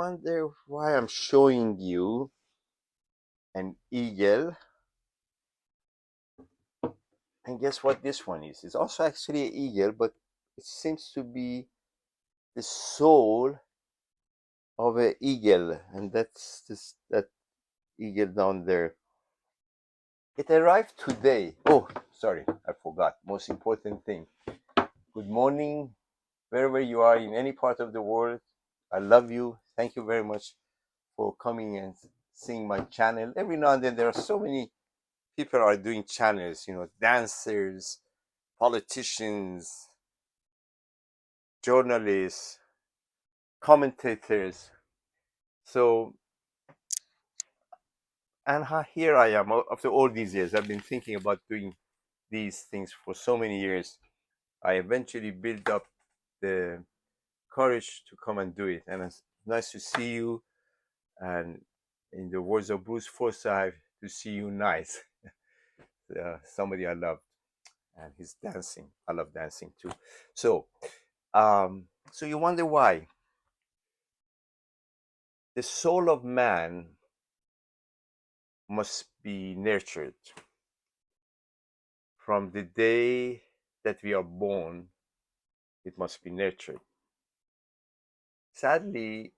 wonder why I'm showing you an eagle. And guess what this one is? It's also actually an eagle, but it seems to be the soul of an eagle. And that's that eagle down there. It arrived today. Oh, sorry, I forgot. Most important thing. Good morning, wherever you are in any part of the world. I love you. Thank you very much for coming and seeing my channel. Every now and then there are so many people are doing channels, dancers, politicians, journalists, commentators. So, and here I am after all these years. I've been thinking about doing these things for so many years. I eventually built up the courage to come and do it. And it's nice to see you. And in the words of Bruce Forsyth, to see you nice. Somebody I love, and he's dancing. I love dancing too. So, so you wonder why the soul of man must be nurtured from the day that we are born. It must be nurtured. Sadly,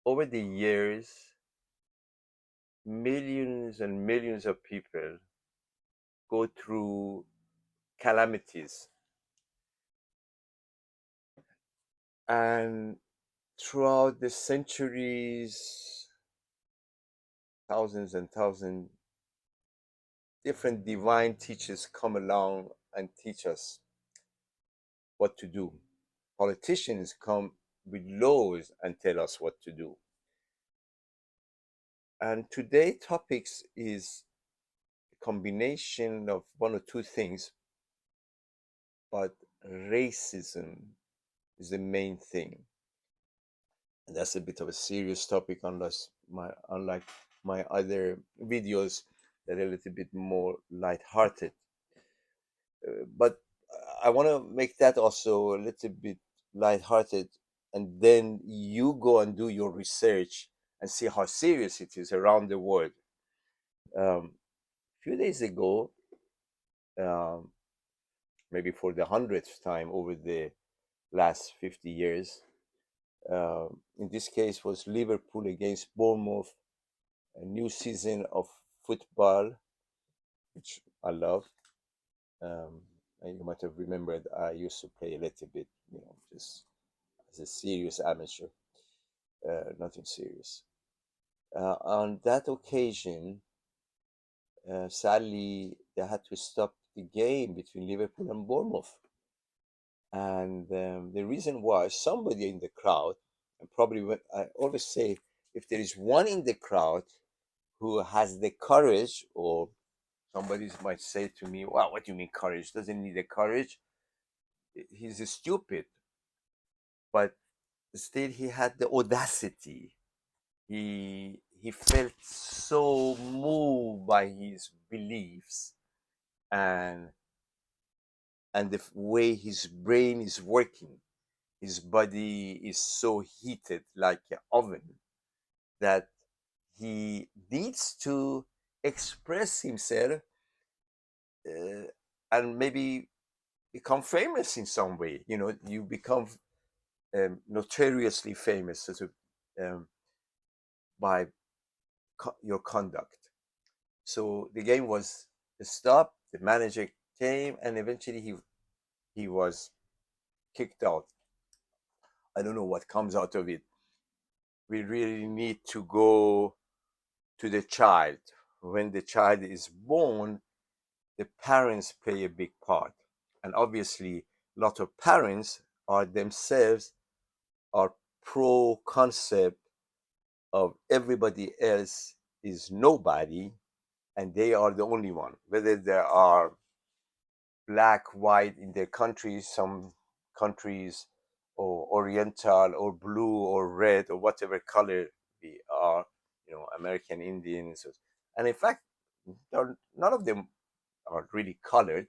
over the years, millions and millions of people go through calamities, and throughout the centuries, thousands and thousands, different divine teachers come along and teach us what to do. Politicians come with laws and tell us what to do. And today topics is a combination of one or two things, but racism is the main thing. And that's a bit of a serious topic, unlike my other videos that are a little bit more light-hearted. But I want to make that also a little bit light-hearted, and then you go and do your research and see how serious it is around the world. A few days ago, um, maybe for the 100th time over the last 50 years, in this case was Liverpool against Bournemouth, a new season of football, which I love. And you might have remembered I used to play a little bit, just as a serious amateur, nothing serious. On that occasion, sadly, they had to stop the game between Liverpool and Bournemouth. And the reason was somebody in the crowd, and probably when I always say, if there is one in the crowd who has the courage, or somebody might say to me, "Wow, what do you mean courage? Doesn't need the courage. He's stupid." But still, he had the audacity. He felt so moved by his beliefs, and the way his brain is working. His body is so heated like an oven that he needs to express himself, uh, and maybe become famous in some way. You become notoriously famous by your conduct. So the game was stopped. The manager came, and eventually he was kicked out. I don't know what comes out of it. We really need to go to the child. When the child is born, the parents play a big part. And obviously, a lot of parents are themselves are pro concept of everybody else is nobody and they are the only one. Whether they are black, white in their countries, some countries, or oriental, or blue, or red, or whatever color we are, American Indians. And in fact, none of them are really colored.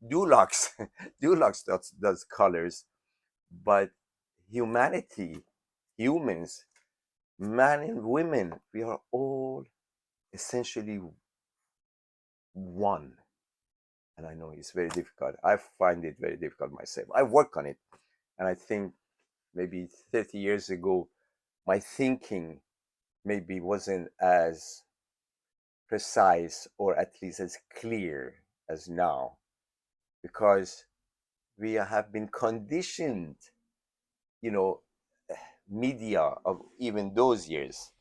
Dulux, Dulux does colors, but humanity, humans, Man and women, we are all essentially one. And I know it's very difficult. I find it very difficult myself. I work on it. And I think maybe 30 years ago, my thinking maybe wasn't as precise or at least as clear as now because we have been conditioned, you know, media of even those years.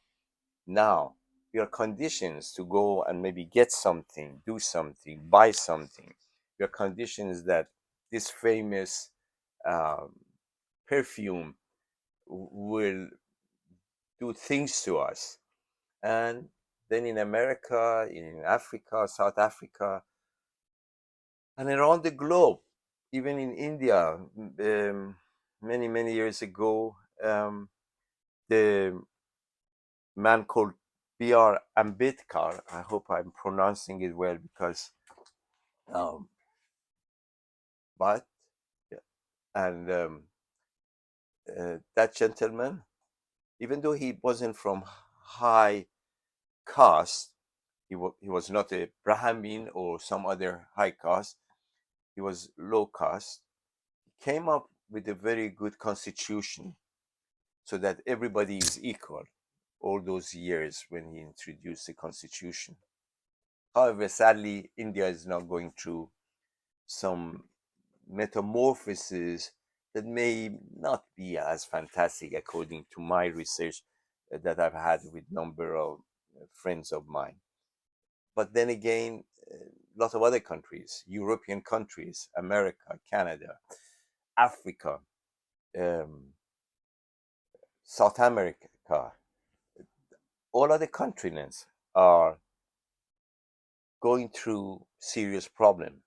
Now we are conditioned to go and maybe get something, do something, buy something. We are conditioned that this famous um, perfume will do things to us. And then in America, in Africa, South Africa, and around the globe, even in India, many years ago, the man called B.R. Ambedkar, I hope I'm pronouncing it well because, um, but, and that gentleman, even though he wasn't from high caste, he was not a Brahmin or some other high caste, he was low caste, he came up with a very good constitution so that everybody is equal all those years when he introduced the constitution. However, sadly, India is now going through some metamorphoses that may not be as fantastic according to my research that I've had with number of friends of mine. But then again, a lot of other countries, European countries, America, Canada, Africa, um, South America, all other continents are going through serious problem.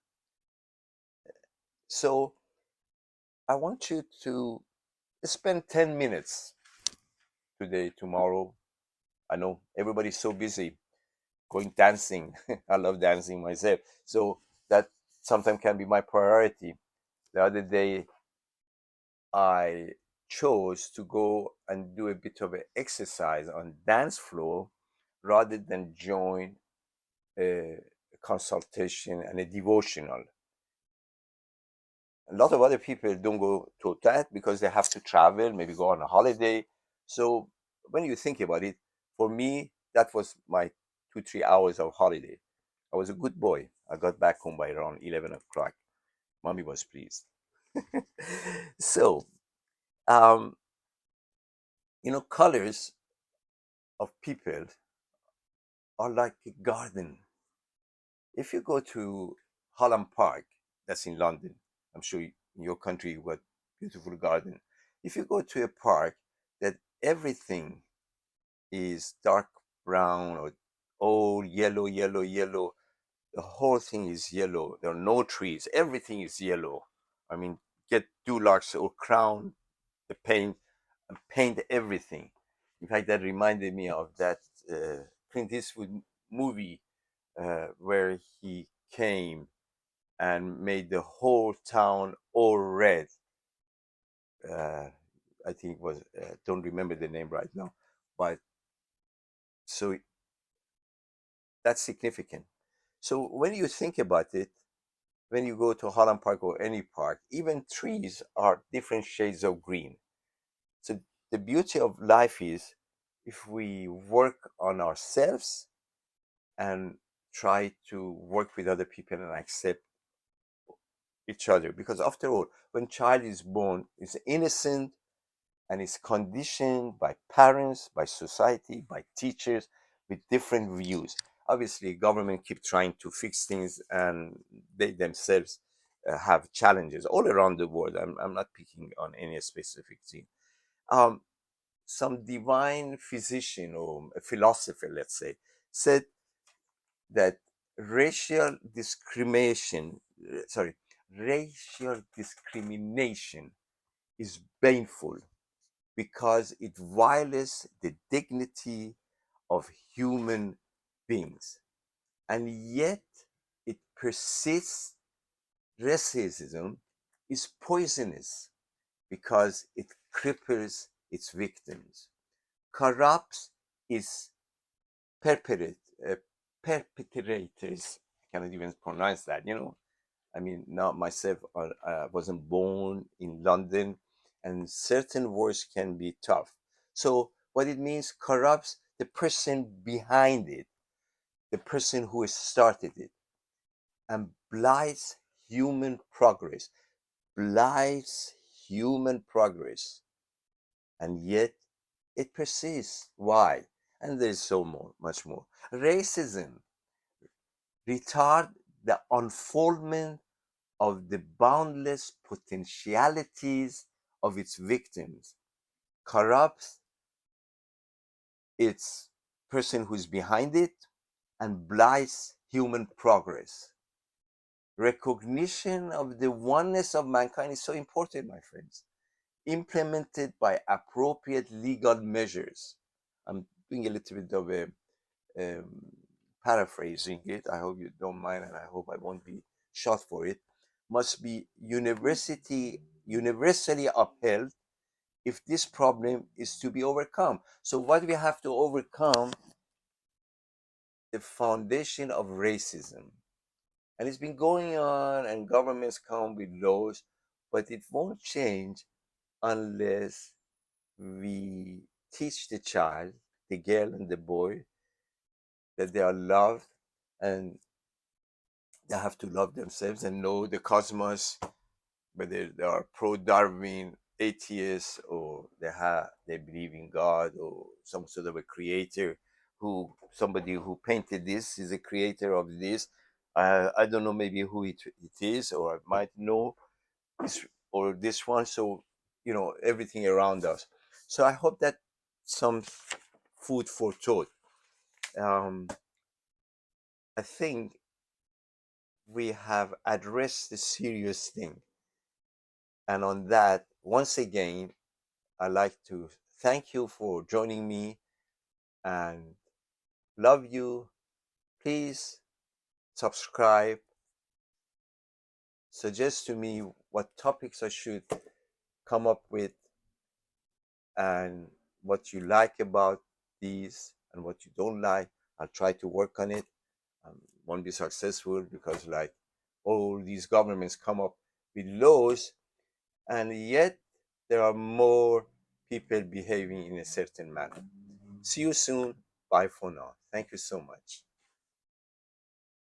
So I want you to spend 10 minutes today, tomorrow. I know everybody's so busy going dancing. I love dancing myself. So that sometimes can be my priority. The other day, I chose to go and do a bit of an exercise on dance floor rather than join a consultation and a devotional. A lot of other people don't go to that because they have to travel, maybe go on a holiday. So when you think about it, for me, that was my 2 3 hours of holiday. I was a good boy. I got back home by around 11 o'clock. Mommy was pleased. So, um, colors of people are like a garden. If you go to Holland Park, that's in London, I'm sure in your country you got beautiful garden. If you go to a park that everything is dark brown or all yellow, yellow, yellow, the whole thing is yellow. There are no trees. Everything is yellow. I mean, get Dulux or Crown, the paint, and paint everything. In fact, that reminded me of that Clint Eastwood movie where he came and made the whole town all red. Uh, I think it was, don't remember the name right now, but so that's significant. So when you think about it, when you go to Holland Park or any park, even trees are different shades of green. So the beauty of life is if we work on ourselves and try to work with other people and accept each other. Because after all, when child is born, is innocent and is conditioned by parents, by society, by teachers with different views. Obviously, government keep trying to fix things, and they themselves have challenges all around the world. I'm not picking on any specific thing. Um, some divine physician or a philosopher, let's say, said that racial discrimination, sorry, racial discrimination is painful because it violates the dignity of human beings. And yet it persists. Racism is poisonous because it cripples its victims. corrupts its perpetrate, uh, perpetrators. I cannot even pronounce that, I mean, not myself, I wasn't born in London, and certain words can be tough. So, what it means corrupts the person behind it, the person who started it, and blights human progress, blights human progress, and yet it persists. Why? And there's much more. Racism retard the unfoldment of the boundless potentialities of its victims, corrupts its person who's behind it, and blights human progress. Recognition of the oneness of mankind is so important, my friends, implemented by appropriate legal measures. I'm doing a little bit of a um, paraphrasing it. I hope you don't mind, and I hope I won't be shot for it. Must be universally upheld if this problem is to be overcome. So, what we have to overcome the foundation of racism, and it's been going on, and governments come with laws, but it won't change unless we teach the child, the girl and the boy, that they are loved, and they have to love themselves and know the cosmos, whether they are pro-Darwin, atheists, or they believe in God or some sort of a creator, who somebody who painted this is a creator of this. I don't know maybe who it is, or I might know this or this one. So everything around us. So I hope that some food for thought. Um, I think we have addressed the serious thing. And on that, once again, I'd like to thank you for joining me and love you. Please subscribe, suggest to me what topics I should come up with, and what you like about these and what you don't like. I'll try to work on it. Won't be successful because, like, all these governments come up with laws, and yet there are more people behaving in a certain manner. See you soon. Bye for now. Thank you so much.